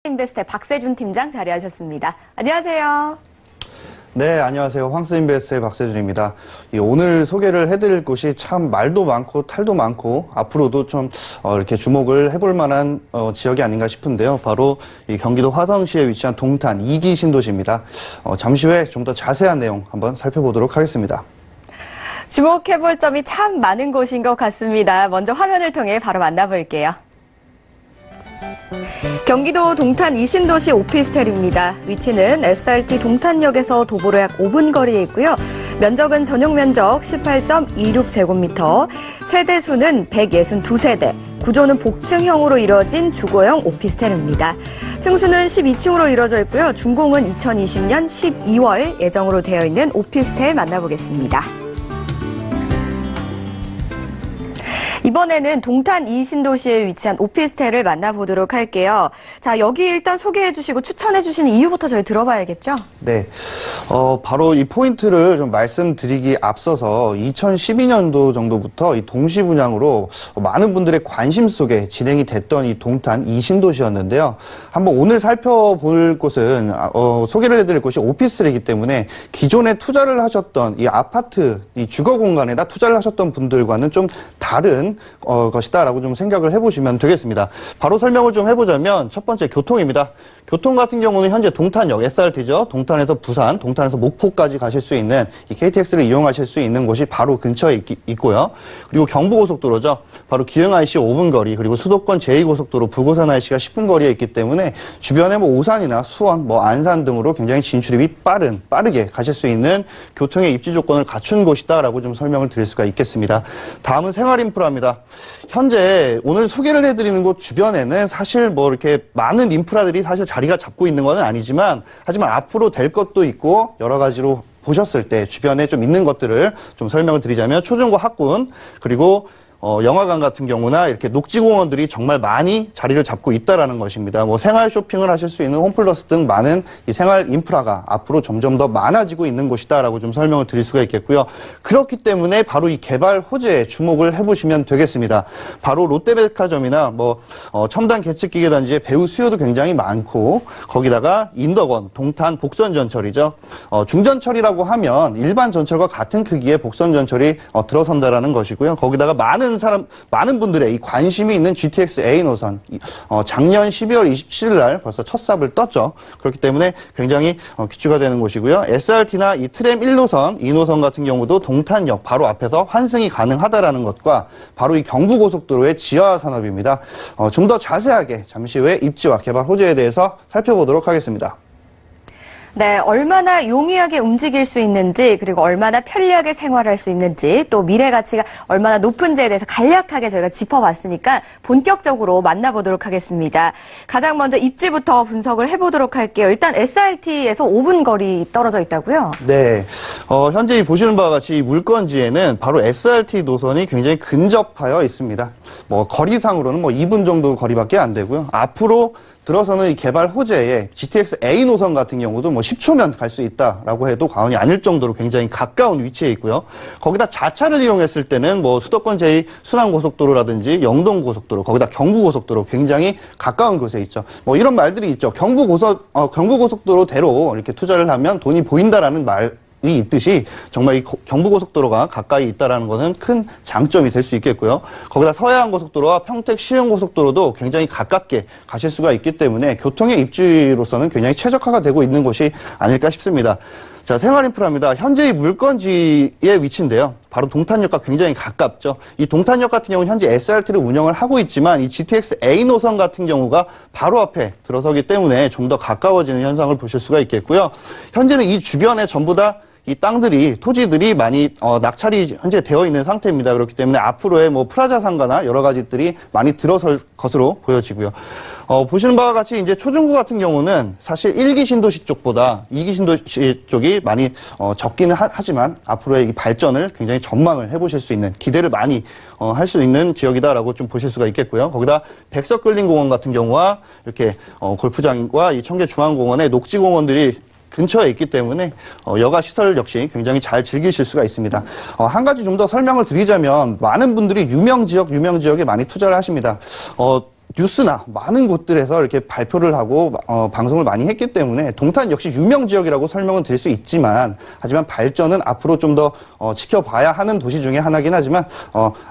인베스트의 박세준 팀장 자리하셨습니다. 안녕하세요. 네, 안녕하세요. 황스인베스트의 박세준입니다. 오늘 소개를 해드릴 곳이 참 말도 많고 탈도 많고 앞으로도 좀 이렇게 주목을 해볼 만한 지역이 아닌가 싶은데요. 바로 이 경기도 화성시에 위치한 동탄 2기 신도시입니다. 잠시 후에 좀 더 자세한 내용 한번 살펴보도록 하겠습니다. 주목해볼 점이 참 많은 곳인 것 같습니다. 먼저 화면을 통해 바로 만나볼게요. 경기도 동탄 이신도시 오피스텔입니다. 위치는 SRT 동탄역에서 도보로 약 5분 거리에 있고요. 면적은 전용 면적 18.26제곱미터, 세대 수는 162세대, 구조는 복층형으로 이뤄진 주거형 오피스텔입니다. 층수는 12층으로 이루어져 있고요. 준공은 2020년 12월 예정으로 되어 있는 오피스텔 만나보겠습니다. 이번에는 동탄 이신도시에 위치한 오피스텔을 만나보도록 할게요. 자, 여기 일단 소개해 주시고 추천해 주시는 이유부터 저희 들어봐야겠죠? 네. 바로 이 포인트를 좀 말씀드리기 앞서서 2012년도 정도부터 이 동시 분양으로 많은 분들의 관심 속에 진행이 됐던 이 동탄 이신도시였는데요. 한번 오늘 살펴볼 곳은, 소개를 해드릴 곳이 오피스텔이기 때문에 기존에 투자를 하셨던 이 아파트, 이 주거 공간에다 투자를 하셨던 분들과는 좀 다른 것이다라고 좀 생각을 해보시면 되겠습니다. 바로 설명을 좀 해보자면 첫 번째 교통입니다. 교통 같은 경우는 현재 동탄역, SRT죠. 동탄에서 부산, 동탄에서 목포까지 가실 수 있는 이 KTX를 이용하실 수 있는 곳이 바로 근처에 있고요. 그리고 경부고속도로죠. 바로 기흥IC 5분 거리, 그리고 수도권 제2고속도로 부고선 IC가 10분 거리에 있기 때문에 주변에 뭐 오산이나 수원, 안산 등으로 굉장히 진출입이 빠르게 가실 수 있는 교통의 입지 조건을 갖춘 곳이다라고 좀 설명을 드릴 수가 있겠습니다. 다음은 생활인프라입니다. 현재 오늘 소개를 해드리는 곳 주변에는 사실 뭐 이렇게 많은 인프라들이 사실 자리가 잡고 있는 건 아니지만, 하지만 앞으로 될 것도 있고 여러 가지로 보셨을 때 주변에 좀 있는 것들을 좀 설명을 드리자면 초중고 학군, 그리고 영화관 같은 경우나 이렇게 녹지공원들이 정말 많이 자리를 잡고 있다라는 것입니다. 뭐 생활 쇼핑을 하실 수 있는 홈플러스 등 많은 이 생활 인프라가 앞으로 점점 더 많아지고 있는 곳이다라고 좀 설명을 드릴 수가 있겠고요. 그렇기 때문에 바로 이 개발 호재에 주목을 해보시면 되겠습니다. 바로 롯데백화점이나 첨단 계측기계 단지의 배후 수요도 굉장히 많고, 거기다가 인덕원, 동탄 복선전철이죠. 중전철이라고 하면 일반 전철과 같은 크기의 복선전철이 들어선다라는 것이고요. 거기다가 많은 분들의 이 관심이 있는 GTX A 노선, 작년 12월 27일 날 벌써 첫 삽을 떴죠. 그렇기 때문에 굉장히 귀추가 되는 곳이고요. SRT나 이 트램 1노선, 2노선 같은 경우도 동탄역 바로 앞에서 환승이 가능하다라는 것과 바로 이 경부고속도로의 지하 산업입니다. 좀 더 자세하게 잠시 후에 입지와 개발 호재에 대해서 살펴보도록 하겠습니다. 네, 얼마나 용이하게 움직일 수 있는지, 그리고 얼마나 편리하게 생활할 수 있는지, 또 미래 가치가 얼마나 높은지에 대해서 간략하게 저희가 짚어봤으니까 본격적으로 만나보도록 하겠습니다. 가장 먼저 입지부터 분석을 해보도록 할게요. 일단 SRT에서 5분 거리 떨어져 있다고요? 네, 현재 보시는 바와 같이 이 물건지에는 바로 SRT 노선이 굉장히 근접하여 있습니다. 거리상으로는 2분 정도 거리밖에 안 되고요. 앞으로 들어서는 이 개발 호재에 GTX A 노선 같은 경우도 10초면 갈 수 있다라고 해도 과언이 아닐 정도로 굉장히 가까운 위치에 있고요. 거기다 자차를 이용했을 때는 수도권 제2 순환고속도로라든지 영동고속도로, 거기다 경부고속도로 굉장히 가까운 곳에 있죠. 이런 말들이 있죠. 경부고속도로대로 이렇게 투자를 하면 돈이 보인다라는 말 이 있듯이 정말 이 경부고속도로가 가까이 있다는 것은 큰 장점이 될 수 있겠고요. 거기다 서해안고속도로와 평택 시흥고속도로도 굉장히 가깝게 가실 수가 있기 때문에 교통의 입지로서는 굉장히 최적화가 되고 있는 곳이 아닐까 싶습니다. 자, 생활인프라입니다. 현재 이 물건지의 위치인데요. 바로 동탄역과 굉장히 가깝죠. 이 동탄역 같은 경우는 현재 SRT를 운영을 하고 있지만 이 GTX A 노선 같은 경우가 바로 앞에 들어서기 때문에 좀 더 가까워지는 현상을 보실 수가 있겠고요. 현재는 이 주변에 전부 다 이 땅들이, 토지들이 많이 낙찰이 현재 되어 있는 상태입니다. 그렇기 때문에 앞으로의 프라자 상가나 여러 가지들이 많이 들어설 것으로 보여지고요. 보시는 바와 같이 이제 초중고 같은 경우는 사실 1기 신도시 쪽보다 2기 신도시 쪽이 많이 적기는 하지만 앞으로의 이 발전을 굉장히 전망을 해보실 수 있는, 기대를 많이 할 수 있는 지역이다라고 좀 보실 수가 있겠고요. 거기다 백석글린공원 같은 경우와 이렇게 골프장과 이 청계중앙공원의 녹지공원들이 근처에 있기 때문에 여가 시설 역시 굉장히 잘 즐기실 수가 있습니다. 한 가지 좀 더 설명을 드리자면 많은 분들이 유명 지역에 많이 투자를 하십니다. 뉴스나 많은 곳들에서 이렇게 발표를 하고 방송을 많이 했기 때문에 동탄 역시 유명 지역이라고 설명은 드릴 수 있지만, 하지만 발전은 앞으로 좀 더 지켜봐야 하는 도시 중에 하나긴 하지만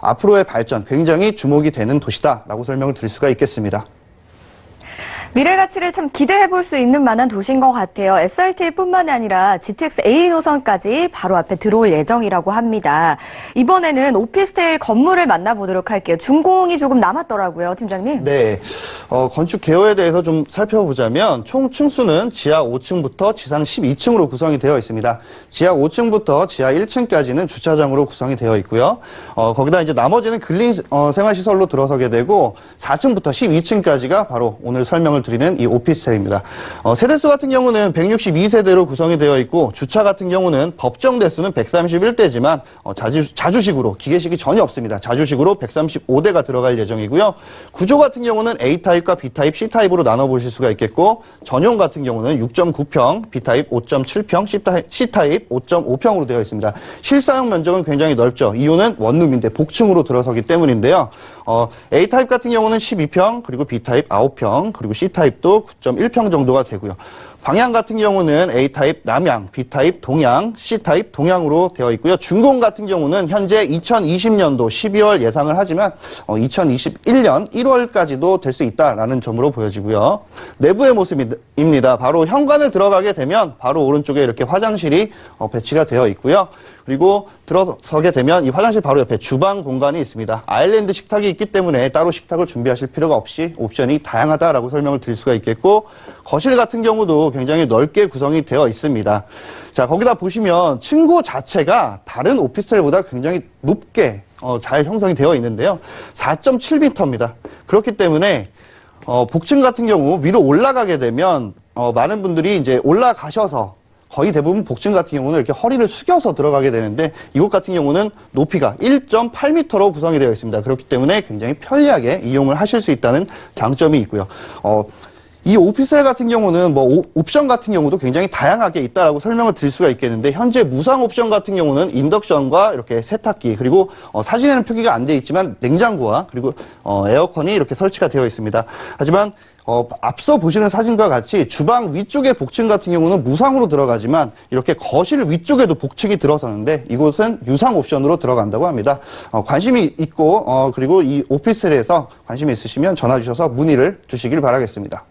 앞으로의 발전 굉장히 주목이 되는 도시다라고 설명을 드릴 수가 있겠습니다. 미래 가치를 참 기대해 볼 수 있는 만한 도시인 것 같아요. SRT뿐만 아니라 GTX A 노선까지 바로 앞에 들어올 예정이라고 합니다. 이번에는 오피스텔 건물을 만나보도록 할게요. 준공이 조금 남았더라고요, 팀장님. 네, 건축 개요에 대해서 좀 살펴보자면 총 층수는 지하 5층부터 지상 12층으로 구성이 되어 있습니다. 지하 5층부터 지하 1층까지는 주차장으로 구성이 되어 있고요. 거기다 이제 나머지는 근린 생활시설로 들어서게 되고 4층부터 12층까지가 바로 오늘 설명을 드리는 이 오피스텔입니다. 세대수 같은 경우는 162세대로 구성이 되어 있고, 주차 같은 경우는 법정 대수는 131대지만 자주식으로, 기계식이 전혀 없습니다. 자주식으로 135대가 들어갈 예정이고요. 구조 같은 경우는 A타입과 B타입, C타입으로 나눠보실 수가 있겠고, 전용 같은 경우는 6.9평, B타입 5.7평, C타입 5.5평으로 되어 있습니다. 실사용 면적은 굉장히 넓죠. 이유는 원룸인데 복층으로 들어서기 때문인데요. A타입 같은 경우는 12평, 그리고 B타입 9평, 그리고 C타입도 9.1평 정도가 되고요. 방향 같은 경우는 A타입 남향, B타입 동향, C타입 동향으로 되어 있고요. 준공 같은 경우는 현재 2020년도 12월 예상을 하지만 2021년 1월까지도 될 수 있다라는 점으로 보여지고요. 내부의 모습입니다. 바로 현관을 들어가게 되면 바로 오른쪽에 이렇게 화장실이 배치가 되어 있고요. 그리고 들어서게 되면 이 화장실 바로 옆에 주방 공간이 있습니다. 아일랜드 식탁이 있기 때문에 따로 식탁을 준비하실 필요가 없이 옵션이 다양하다라고 설명을 드릴 수가 있겠고, 거실 같은 경우도 굉장히 넓게 구성이 되어 있습니다. 자, 거기다 보시면 층고 자체가 다른 오피스텔보다 굉장히 높게 잘 형성이 되어 있는데요. 4.7m입니다. 그렇기 때문에 복층 같은 경우 위로 올라가게 되면 많은 분들이 이제 올라가셔서 거의 대부분 복층 같은 경우는 이렇게 허리를 숙여서 들어가게 되는데, 이곳 같은 경우는 높이가 1.8m로 구성이 되어 있습니다. 그렇기 때문에 굉장히 편리하게 이용을 하실 수 있다는 장점이 있고요. 이 오피스텔 같은 경우는 옵션 같은 경우도 굉장히 다양하게 있다라고 설명을 드릴 수가 있겠는데, 현재 무상 옵션 같은 경우는 인덕션과 이렇게 세탁기, 그리고 사진에는 표기가 안 돼 있지만 냉장고와 그리고 에어컨이 이렇게 설치가 되어 있습니다. 하지만 앞서 보시는 사진과 같이 주방 위쪽의 복층 같은 경우는 무상으로 들어가지만 이렇게 거실 위쪽에도 복층이 들어서는데, 이곳은 유상 옵션으로 들어간다고 합니다. 관심이 있고 그리고 이 오피스텔에서 관심이 있으시면 전화 주셔서 문의를 주시길 바라겠습니다.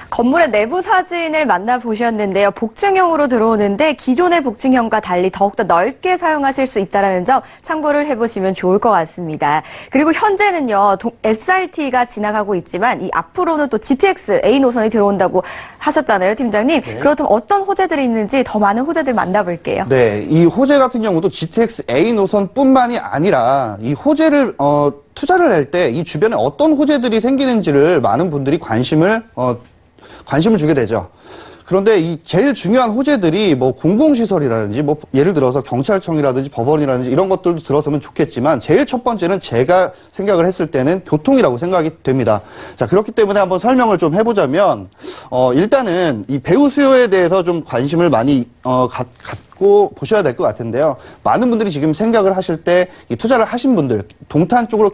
건물의 내부 사진을 만나보셨는데요. 복층형으로 들어오는데 기존의 복층형과 달리 더욱더 넓게 사용하실 수 있다는 점 참고를 해보시면 좋을 것 같습니다. 그리고 현재는요, SRT가 지나가고 있지만 이 앞으로는 또 GTX A 노선이 들어온다고 하셨잖아요, 팀장님. 네. 그렇다면 어떤 호재들이 있는지 더 많은 호재들 만나볼게요. 네, 이 호재 같은 경우도 GTX A 노선뿐만이 아니라 이 호재를 투자를 할 때 이 주변에 어떤 호재들이 생기는지를 많은 분들이 관심을 주게 되죠. 그런데 이 제일 중요한 호재들이 공공시설이라든지 예를 들어서 경찰청이라든지 법원이라든지 이런 것들도 들어서면 좋겠지만, 제일 첫 번째는 제가 생각을 했을 때는 교통이라고 생각이 됩니다. 자, 그렇기 때문에 한번 설명을 좀 해보자면, 일단은 이 배우 수요에 대해서 좀 관심을 많이 갖고 보셔야 될 것 같은데요. 많은 분들이 지금 생각을 하실 때 이 투자를 하신 분들, 동탄 쪽으로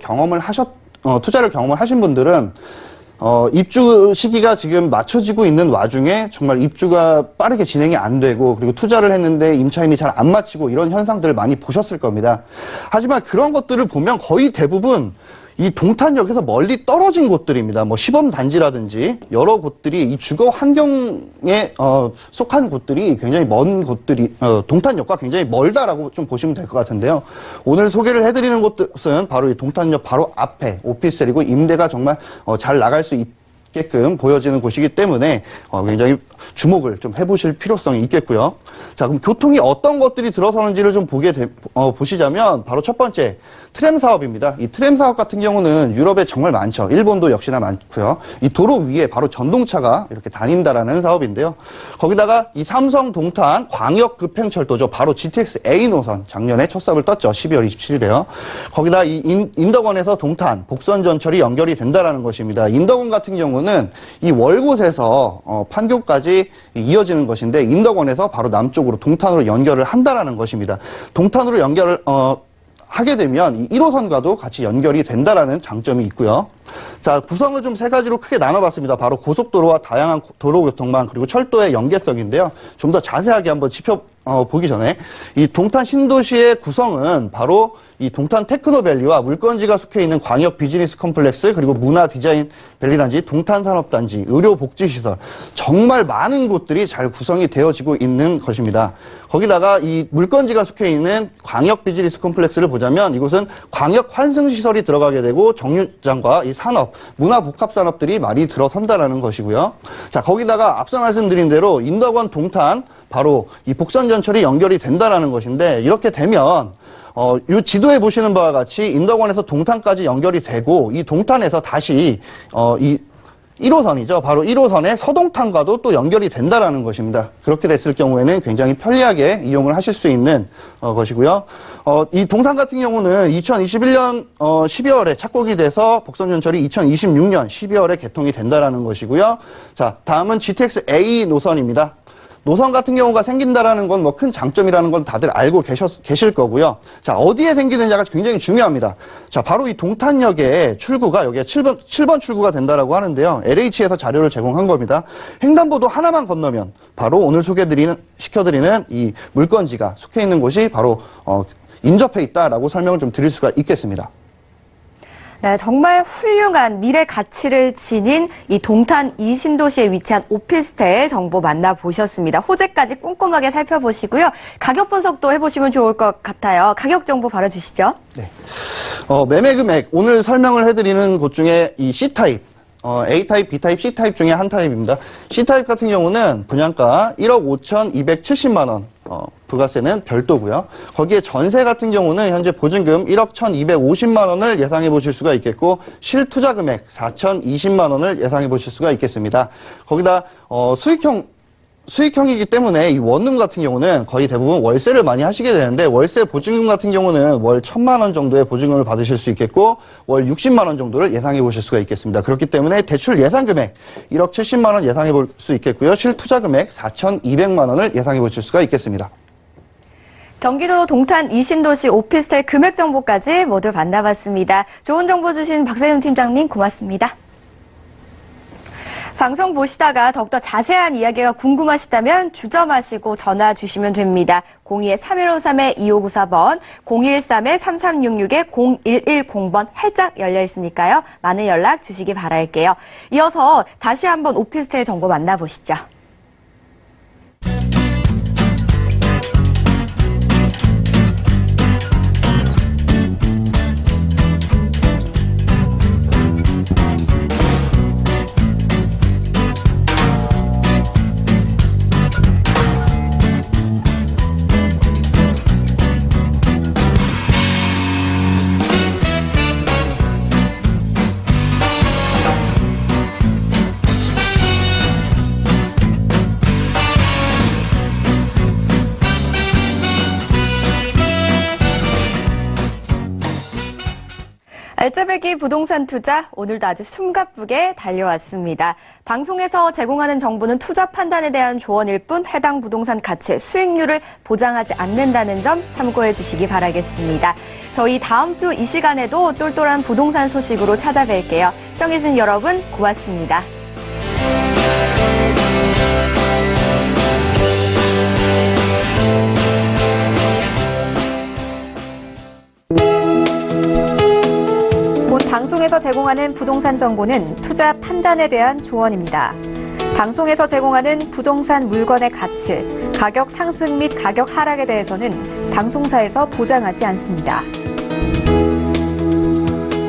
투자를 경험을 하신 분들은 입주 시기가 지금 맞춰지고 있는 와중에 정말 입주가 빠르게 진행이 안 되고, 그리고 투자를 했는데 임차인이 잘 안 마치고, 이런 현상들을 많이 보셨을 겁니다. 하지만 그런 것들을 보면 거의 대부분 이 동탄역에서 멀리 떨어진 곳들입니다. 시범단지라든지 여러 곳들이 이 주거 환경에 속한 곳들이 굉장히 먼 곳들이 동탄역과 굉장히 멀다라고 좀 보시면 될 것 같은데요. 오늘 소개를 해드리는 곳은 바로 이 동탄역 바로 앞에 오피스텔이고, 임대가 정말 잘 나갈 수 있게끔 보여지는 곳이기 때문에 굉장히 주목을 좀 해보실 필요성이 있겠고요. 자, 그럼 교통이 어떤 것들이 들어서는지를 좀 보시자면 바로 첫 번째, 트램 사업입니다. 이 트램 사업 같은 경우는 유럽에 정말 많죠. 일본도 역시나 많고요. 이 도로 위에 바로 전동차가 이렇게 다닌다라는 사업인데요. 거기다가 이 삼성 동탄 광역급행철도죠. 바로 GTX A 노선 작년에 첫 삽을 떴죠. 12월 27일에요. 거기다 이 인덕원에서 동탄 복선전철이 연결이 된다라는 것입니다. 인덕원 같은 경우는 이 월곶에서 판교까지 이어지는 것인데, 인덕원에서 바로 남쪽으로 동탄으로 연결을 한다라는 것입니다. 동탄으로 연결을 하게 되면 이 1호선과도 같이 연결이 된다라는 장점이 있고요. 자, 구성을 좀 세 가지로 크게 나눠봤습니다. 바로 고속도로와 다양한 도로교통망 그리고 철도의 연계성인데요. 좀 더 자세하게 한번 보기 전에 이 동탄 신도시의 구성은 바로 이 동탄 테크노밸리와 물건지가 속해 있는 광역 비즈니스 컴플렉스 그리고 문화 디자인 밸리단지, 동탄 산업단지, 의료 복지시설 정말 많은 곳들이 잘 구성이 되어지고 있는 것입니다. 거기다가 이 물건지가 속해 있는 광역 비즈니스 컴플렉스를 보자면 이곳은 광역 환승시설이 들어가게 되고 정류장과 이 산업, 문화 복합 산업들이 많이 들어선다라는 것이고요. 자, 거기다가 앞서 말씀드린 대로 인덕원 동탄 바로 이 복선 전철이 연결이 된다라는 것인데 이렇게 되면 이 지도에 보시는 바와 같이 인덕원에서 동탄까지 연결이 되고 이 동탄에서 다시 이 1호선이죠. 바로 1호선의 서동탄과도 또 연결이 된다라는 것입니다. 그렇게 됐을 경우에는 굉장히 편리하게 이용을 하실 수 있는 것이고요. 이 동탄 같은 경우는 2021년 12월에 착공이 돼서 복선전철이 2026년 12월에 개통이 된다라는 것이고요. 자, 다음은 GTX A 노선입니다. 노선 같은 경우가 생긴다라는 건 뭐 큰 장점이라는 건 다들 알고 계실 거고요. 자, 어디에 생기느냐가 굉장히 중요합니다. 자, 바로 이 동탄역의 출구가 여기에 7번 출구가 된다라고 하는데요. LH에서 자료를 제공한 겁니다. 횡단보도 하나만 건너면 바로 오늘 시켜드리는 이 물건지가 속해 있는 곳이 바로 인접해 있다라고 설명을 좀 드릴 수가 있겠습니다. 네, 정말 훌륭한 미래 가치를 지닌 이 동탄 이신도시에 위치한 오피스텔 정보 만나보셨습니다. 호재까지 꼼꼼하게 살펴보시고요. 가격 분석도 해보시면 좋을 것 같아요. 가격 정보 바로 주시죠. 네. 매매 금액 오늘 설명을 해드리는 곳 중에 이 C타입, A타입, B타입, C타입 중에 한 타입입니다. C타입 같은 경우는 분양가 1억 5,270만 원. 부가세는 별도고요. 거기에 전세 같은 경우는 현재 보증금 1억 1,250만 원을 예상해 보실 수가 있겠고 실투자 금액 4,020만 원을 예상해 보실 수가 있겠습니다. 거기다 수익형이기 때문에 이 원룸 같은 경우는 거의 대부분 월세를 많이 하시게 되는데 월세 보증금 같은 경우는 월 1,000만 원 정도의 보증금을 받으실 수 있겠고 월 60만 원 정도를 예상해 보실 수가 있겠습니다. 그렇기 때문에 대출 예상 금액 1억 70만 원 예상해 볼 수 있겠고요. 실투자 금액 4,200만 원을 예상해 보실 수가 있겠습니다. 경기도 동탄 이신도시 오피스텔 금액 정보까지 모두 만나봤습니다. 좋은 정보 주신 박세윤 팀장님 고맙습니다. 방송 보시다가 더욱더 자세한 이야기가 궁금하시다면 주저마시고 전화 주시면 됩니다. 02-3153-2594번, 013-3366-0110번 활짝 열려 있으니까요. 많은 연락 주시기 바랄게요. 이어서 다시 한번 오피스텔 정보 만나보시죠. 알짜배기 부동산 투자 오늘도 아주 숨가쁘게 달려왔습니다. 방송에서 제공하는 정보는 투자 판단에 대한 조언일 뿐 해당 부동산 가치의 수익률을 보장하지 않는다는 점 참고해 주시기 바라겠습니다. 저희 다음 주 이 시간에도 똘똘한 부동산 소식으로 찾아뵐게요. 시청해주신 여러분 고맙습니다. 방송에서 제공하는 부동산 정보는 투자 판단에 대한 조언입니다. 방송에서 제공하는 부동산 물건의 가치, 가격 상승 및 가격 하락에 대해서는 방송사에서 보장하지 않습니다.